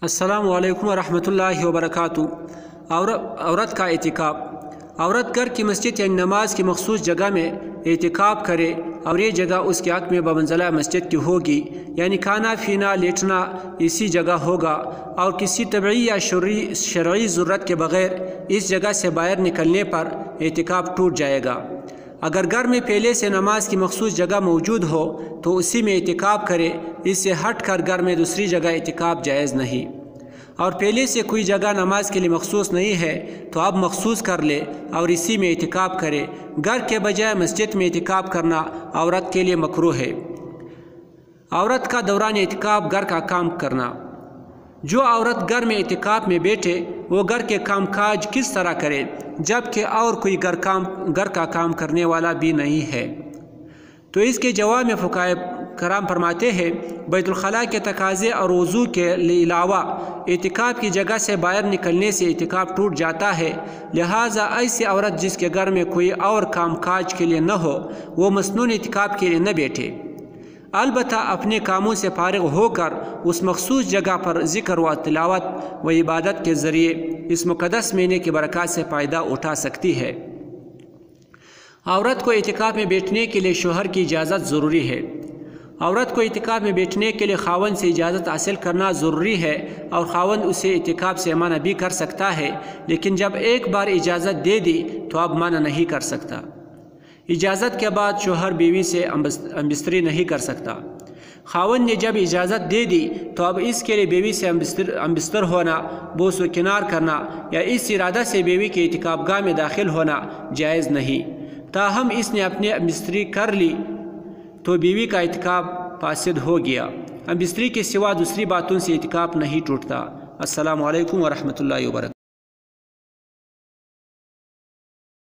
السلام علیکم ورحمۃ اللہ وبرکاتہ۔ عورت کا اعتکاف۔ عورت گھر کی مسجد یا نماز کی مخصوص جگہ میں اعتکاف کرے اور یہ جگہ اس کے حق میں بمنزلہ مسجد کی ہوگی، یعنی کھانا پینا لیٹنا اسی جگہ ہوگا اور کسی طبعی یا شرعی ضرورت کے بغیر اس جگہ سے باہر نکلنے پر اعتکاف ٹوٹ جائے گا۔ اگر گھر میں پہلے سے نماز کی مخصوص جگہ موجود ہو تو اسی میں اعتکاف کرے، اس سے ہٹ کر گھر میں دوسری جگہ اعتکاف جائز نہیں۔ اور پہلے سے کوئی جگہ نماز کے لیے مخصوص نہیں ہے تو اب مخصوص کر لے اور اسی میں اعتکاف کرے۔ گھر کے بجائے مسجد میں اعتکاف کرنا عورت کے لیے مکروہ ہے۔ عورت کا دوران اعتکاف گھر کا کام کرنا۔ جو عورت گھر میں اعتکاف میں بیٹھے وہ گھر کے کام کاج کس طرح کرے جبکہ اور کوئی گھر کا کام کرنے والا بھی نہیں ہے؟ تو اس کے جواب میں فقہائے کرام فرماتے ہیں، بیت الخلاء کے تقاضے اور وضو کے علاوہ اعتکاف کی جگہ سے باہر نکلنے سے اعتکاف ٹوٹ جاتا ہے، لہٰذا ایسی عورت جس کے گھر میں کوئی اور کام کاج کے لیے نہ ہو وہ مسنون اعتکاف کے لیے نہ بیٹھے، البتہ اپنے کاموں سے فارغ ہو کر اس مخصوص جگہ پر ذکر و تلاوت و عبادت کے ذریعے اس مقدس مہینے کی برکات سے فائدہ اٹھا سکتی ہے۔ عورت کو اعتکاف میں بیٹھنے کے لیے شوہر کی اجازت ضروری ہے۔ عورت کو اعتکاف میں بیٹھنے کے لیے خاوند سے اجازت حاصل کرنا ضروری ہے اور خاوند اسے اعتکاف سے منع بھی کر سکتا ہے، لیکن جب ایک بار اجازت دے دی تو اب منع نہیں کر سکتا۔ اجازت کے بعد شوہر بیوی سے ہمبستری نہیں کر سکتا۔ خاوند نے جب اجازت دے دی تو اب اس کے لیے بیوی سے ہمبستر ہونا، بوس و کنار کرنا یا اس ارادہ سے بیوی کے اعتکاف گاہ میں داخل ہونا جائز نہیں۔ تاہم اس نے اپنے ہمبستری کر لی تو بیوی کا اعتکاف فاسد ہو گیا۔ ہمبستری کے سوا دوسری باتوں سے اعتکاف نہیں ٹوٹتا۔ السلام علیکم ورحمۃ اللہ وبرکاتہ۔